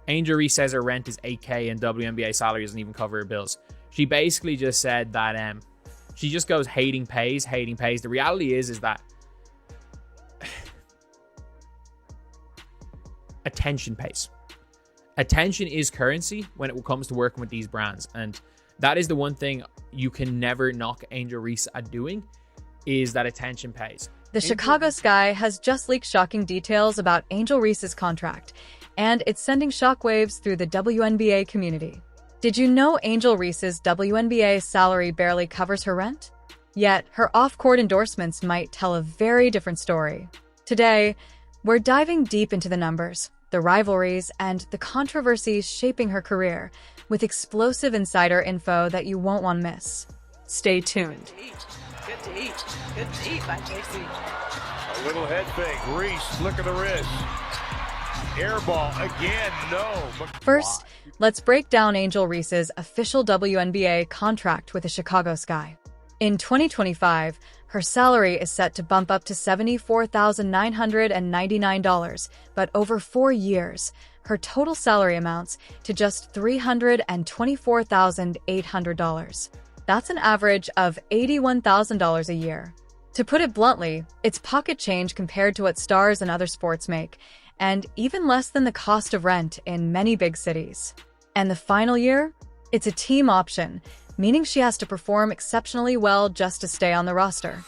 Angel Reese says her rent is $8K and WNBA salary doesn't even cover her bills. She basically just said that she just goes hating pays. The reality is that attention pays. Attention is currency when it comes to working with these brands. And that is the one thing you can never knock Angel Reese at doing, is that attention pays. The Chicago Sky has just leaked shocking details about Angel Reese's contract, and it's sending shockwaves through the WNBA community. Did you know Angel Reese's WNBA salary barely covers her rent? Yet, her off-court endorsements might tell a very different story. Today, we're diving deep into the numbers, the rivalries, and the controversies shaping her career, with explosive insider info that you won't want to miss. Stay tuned. Good to eat by JC. A little head fake. Reese, look at the wrist. Air ball again, no. First, let's break down Angel Reese's official WNBA contract with the Chicago Sky. In 2025, her salary is set to bump up to $74,999, but over 4 years, her total salary amounts to just $324,800. That's an average of $81,000 a year. To put it bluntly, it's pocket change compared to what stars and other sports make, and even less than the cost of rent in many big cities. And the final year? It's a team option, meaning she has to perform exceptionally well just to stay on the roster.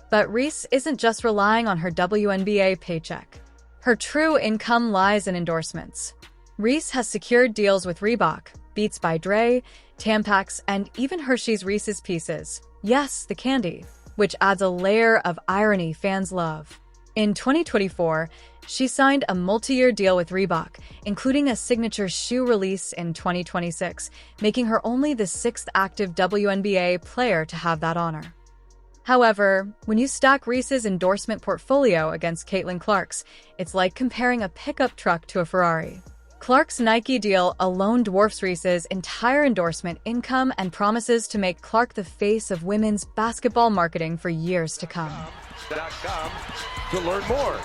But Reese isn't just relying on her WNBA paycheck. Her true income lies in endorsements. Reese has secured deals with Reebok, Beats by Dre, Tampax, and even Hershey's Reese's Pieces. Yes, the candy, which adds a layer of irony fans love. In 2024, she signed a multi-year deal with Reebok, including a signature shoe release in 2026, making her only the 6th active WNBA player to have that honor. However, when you stack Reese's endorsement portfolio against Caitlin Clark's, it's like comparing a pickup truck to a Ferrari. Clark's Nike deal alone dwarfs Reese's entire endorsement income and promises to make Clark the face of women's basketball marketing for years to come. To learn more.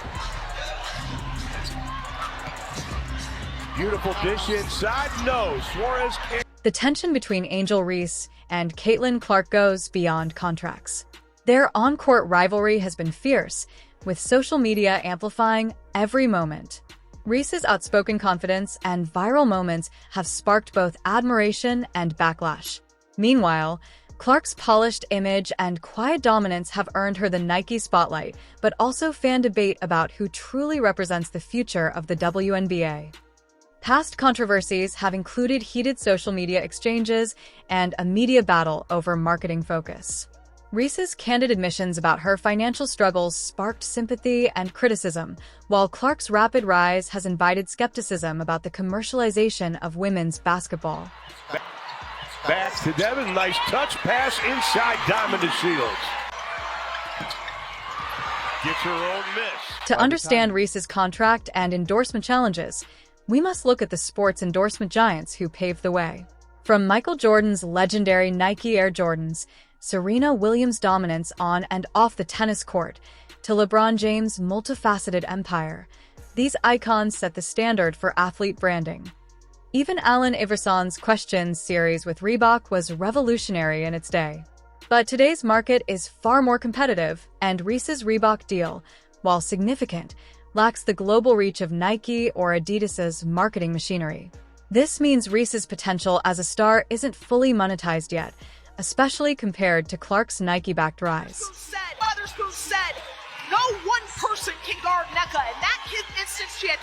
Beautiful dish inside. No, Suarez can't. The tension between Angel Reese and Caitlin Clark goes beyond contracts. Their on-court rivalry has been fierce, with social media amplifying every moment. Reese's outspoken confidence and viral moments have sparked both admiration and backlash. Meanwhile, Clark's polished image and quiet dominance have earned her the Nike spotlight, but also fan debate about who truly represents the future of the WNBA. Past controversies have included heated social media exchanges and a media battle over marketing focus. Reese's candid admissions about her financial struggles sparked sympathy and criticism, while Clark's rapid rise has invited skepticism about the commercialization of women's basketball. Back to Devin, nice touch pass inside Diamond to Shields. Gets her own miss. To understand Reese's contract and endorsement challenges, we must look at the sports endorsement giants who paved the way. From Michael Jordan's legendary Nike Air Jordans, Serena Williams' dominance on and off the tennis court, to LeBron James' multifaceted empire, these icons set the standard for athlete branding. Even Allen Iverson's Questions series with Reebok was revolutionary in its day. But today's market is far more competitive, and Reese's Reebok deal, while significant, lacks the global reach of Nike or Adidas's marketing machinery. This means Reese's potential as a star isn't fully monetized yet, especially compared to Clark's Nike-backed rise. Witherspoon said, no one person can guard Nneka. In that instance, she had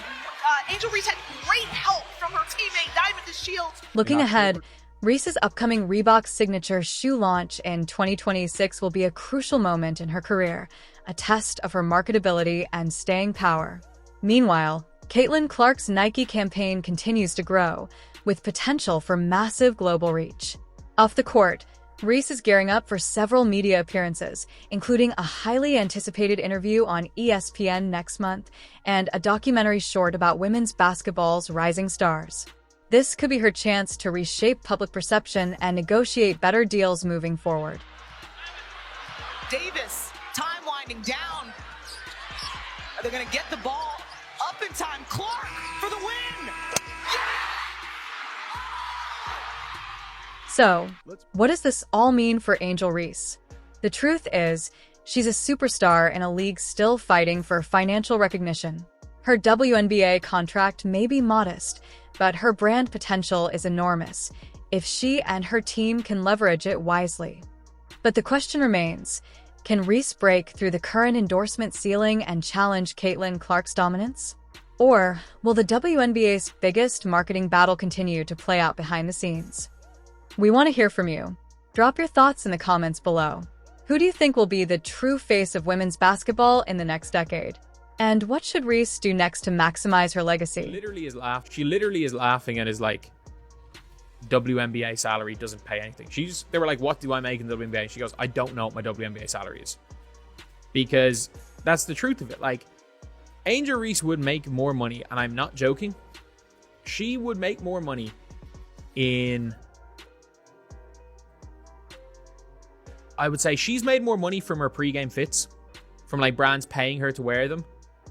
Angel Reese had great help from her teammate Diamond Shields. Looking ahead, Reese's upcoming Reebok signature shoe launch in 2026 will be a crucial moment in her career, a test of her marketability and staying power. Meanwhile, Caitlin Clark's Nike campaign continues to grow, with potential for massive global reach. Off the court, Reese is gearing up for several media appearances, including a highly anticipated interview on ESPN next month and a documentary short about women's basketball's rising stars. This could be her chance to reshape public perception and negotiate better deals moving forward. Davis, time winding down. Are they going to get the ball up in time? Clark for the win! So, what does this all mean for Angel Reese? The truth is, she's a superstar in a league still fighting for financial recognition. Her WNBA contract may be modest, but her brand potential is enormous if she and her team can leverage it wisely. But the question remains, can Reese break through the current endorsement ceiling and challenge Caitlin Clark's dominance? Or will the WNBA's biggest marketing battle continue to play out behind the scenes? We want to hear from you. Drop your thoughts in the comments below. Who do you think will be the true face of women's basketball in the next decade? And what should Reese do next to maximize her legacy? She literally is laughing and is like, WNBA salary doesn't pay anything. They were like, what do I make in the WNBA? She goes, I don't know what my WNBA salary is. Because that's the truth of it. Like, Angel Reese would make more money, and I'm not joking. She would make more money in... I would say she's made more money from her pre-game fits, from like brands paying her to wear them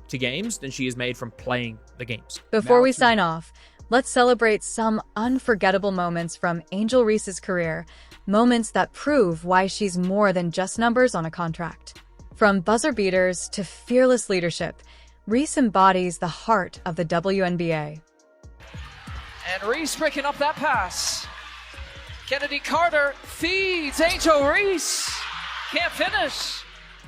to games, than she has made from playing the games. Before we sign off, let's celebrate some unforgettable moments from Angel Reese's career, moments that prove why she's more than just numbers on a contract. From buzzer beaters to fearless leadership, Reese embodies the heart of the WNBA. And Reese breaking up that pass. Kennedy Carter feeds Angel Reese. Can't finish.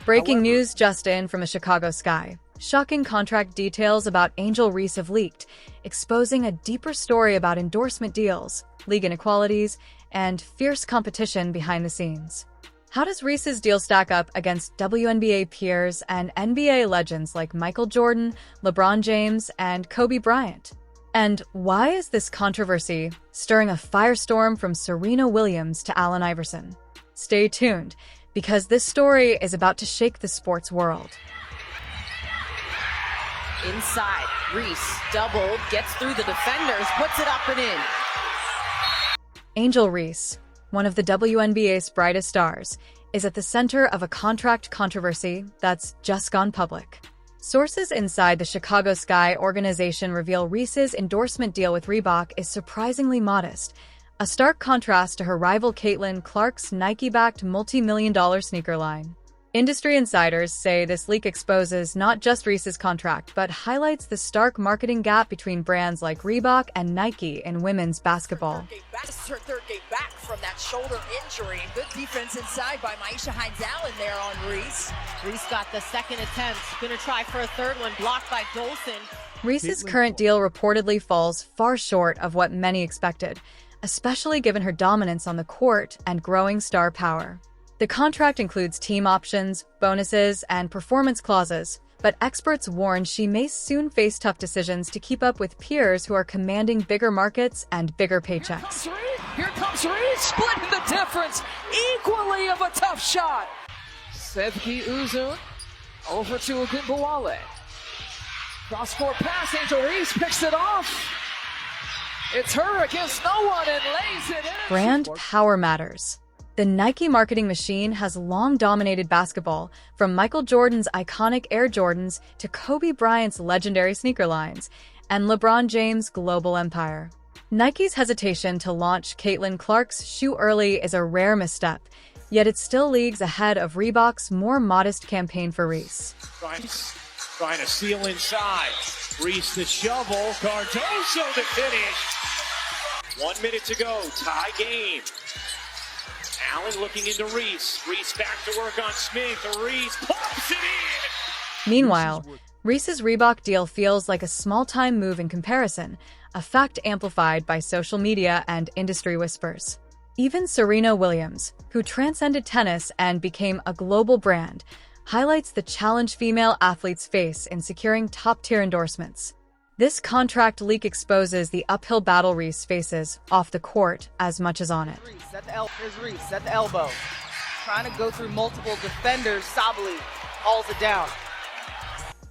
Breaking news just in from a Chicago Sky. Shocking contract details about Angel Reese have leaked, exposing a deeper story about endorsement deals, league inequalities, and fierce competition behind the scenes. How does Reese's deal stack up against WNBA peers and NBA legends like Michael Jordan, LeBron James, and Kobe Bryant? And why is this controversy stirring a firestorm from Serena Williams to Allen Iverson? Stay tuned, because this story is about to shake the sports world. Inside, Reese doubled, gets through the defenders, puts it up and in. Angel Reese, one of the WNBA's brightest stars, is at the center of a contract controversy that's just gone public. Sources inside the Chicago Sky organization reveal Reese's endorsement deal with Reebok is surprisingly modest, a stark contrast to her rival Caitlin Clark's Nike-backed multi-million-dollar sneaker line. Industry insiders say this leak exposes not just Reese's contract, but highlights the stark marketing gap between brands like Reebok and Nike in women's basketball. This is her third game back from that shoulder injury. Good defense inside by Maisha Hines-Allen there on Reese. Reese got the second attempt. Gonna try for a third one, blocked by Dolson. Reese's current deal reportedly falls far short of what many expected, especially given her dominance on the court and growing star power. The contract includes team options, bonuses, and performance clauses, but experts warn she may soon face tough decisions to keep up with peers who are commanding bigger markets and bigger paychecks. Here comes Reese, splitting the difference. Equally of a tough shot. Sevgi Uzun over to Ogunbowale. Cross-court pass, Angel Reese picks it off. It's her against no one and lays it in. Brand power matters. The Nike marketing machine has long dominated basketball, from Michael Jordan's iconic Air Jordans to Kobe Bryant's legendary sneaker lines, and LeBron James' global empire. Nike's hesitation to launch Caitlin Clark's shoe early is a rare misstep, yet it still leagues ahead of Reebok's more modest campaign for Reese. Trying to seal inside. Reese the shovel. Cardoso to finish. 1 minute to go. Tie game. Allen looking into Reese. Reese back to work on Smith. Reese pops it in. Meanwhile, Reese's Reebok deal feels like a small-time move in comparison, a fact amplified by social media and industry whispers. Even Serena Williams, who transcended tennis and became a global brand, highlights the challenge female athletes face in securing top-tier endorsements. This contract leak exposes the uphill battle Reese faces off the court as much as on it. Here's Reese at the elbow. Trying to go through multiple defenders. Sabali hauls it down.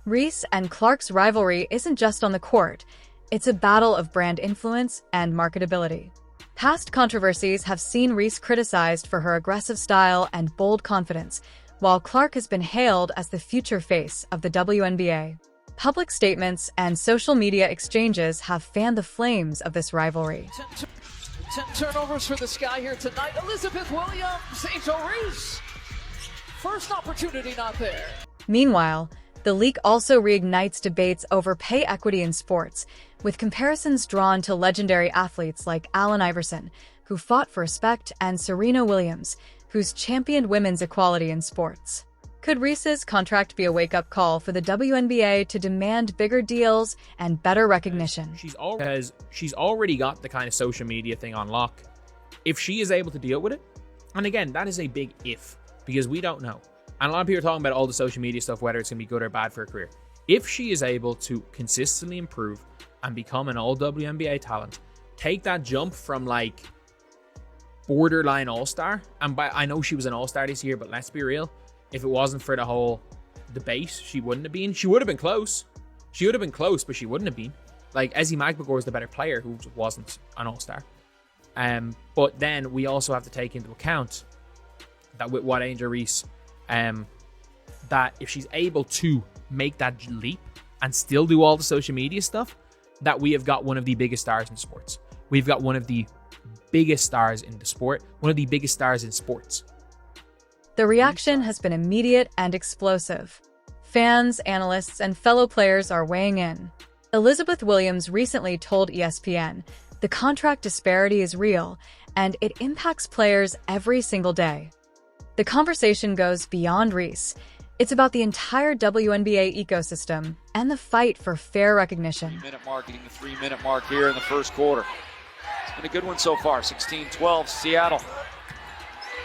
Reese and Clark's rivalry isn't just on the court. It's a battle of brand influence and marketability. Past controversies have seen Reese criticized for her aggressive style and bold confidence, while Clark has been hailed as the future face of the WNBA. Public statements and social media exchanges have fanned the flames of this rivalry. 10 turnovers for the Sky here tonight. Elizabeth Williams, Angel Reese. First opportunity not there. Meanwhile, the leak also reignites debates over pay equity in sports, with comparisons drawn to legendary athletes like Allen Iverson, who fought for respect, and Serena Williams, who's championed women's equality in sports. Could Reese's contract be a wake-up call for the WNBA to demand bigger deals and better recognition? She's already got the kind of social media thing on lock. If she is able to deal with it, and again, that is a big if, because we don't know. And a lot of people are talking about all the social media stuff, whether it's going to be good or bad for her career. If she is able to consistently improve and become an all-WNBA talent, take that jump from like borderline all-star, and I know she was an all-star this year, but let's be real, if it wasn't for the whole debate, she wouldn't have been. She would have been close. She would have been close, but she wouldn't have been. Like, Ezzy Magbegor is the better player who wasn't an all-star. But then we also have to take into account that with what Angel Reese, that if she's able to make that leap and still do all the social media stuff, that we have got one of the biggest stars in sports. We've got one of the biggest stars in the sport, one of the biggest stars in sports. The reaction has been immediate and explosive. Fans, analysts, and fellow players are weighing in. Elizabeth Williams recently told ESPN, "The contract disparity is real, and it impacts players every single day." The conversation goes beyond Reese. It's about the entire WNBA ecosystem and the fight for fair recognition. 3-minute mark, getting the 3-minute mark here in the first quarter. It's been a good one so far. 16-12, Seattle.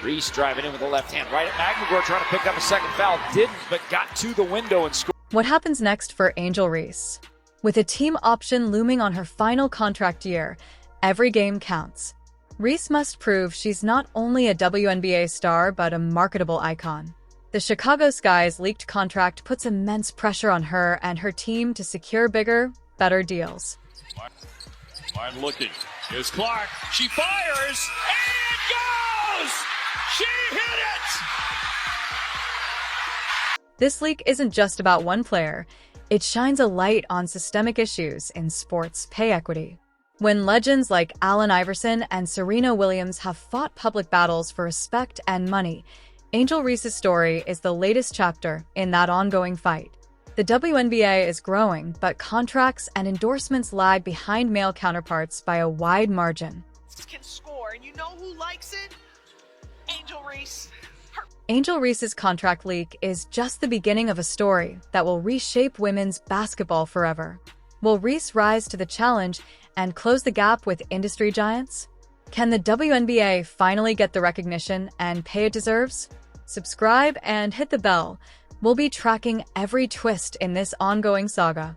Reese driving in with the left hand, right at Magbegor, trying to pick up a second foul. Didn't, but got to the window and scored. What happens next for Angel Reese? With a team option looming on her final contract year, every game counts. Reese must prove she's not only a WNBA star, but a marketable icon. The Chicago Sky's leaked contract puts immense pressure on her and her team to secure bigger, better deals. I'm looking. Here's Clark. She fires, and it goes! She hit it! This leak isn't just about one player. It shines a light on systemic issues in sports pay equity. When legends like Allen Iverson and Serena Williams have fought public battles for respect and money, Angel Reese's story is the latest chapter in that ongoing fight. The WNBA is growing, but contracts and endorsements lag behind male counterparts by a wide margin. Can score, and you know who likes it? Angel Reese. Angel Reese's contract leak is just the beginning of a story that will reshape women's basketball forever. Will Reese rise to the challenge and close the gap with industry giants? Can the WNBA finally get the recognition and pay it deserves? Subscribe and hit the bell. We'll be tracking every twist in this ongoing saga.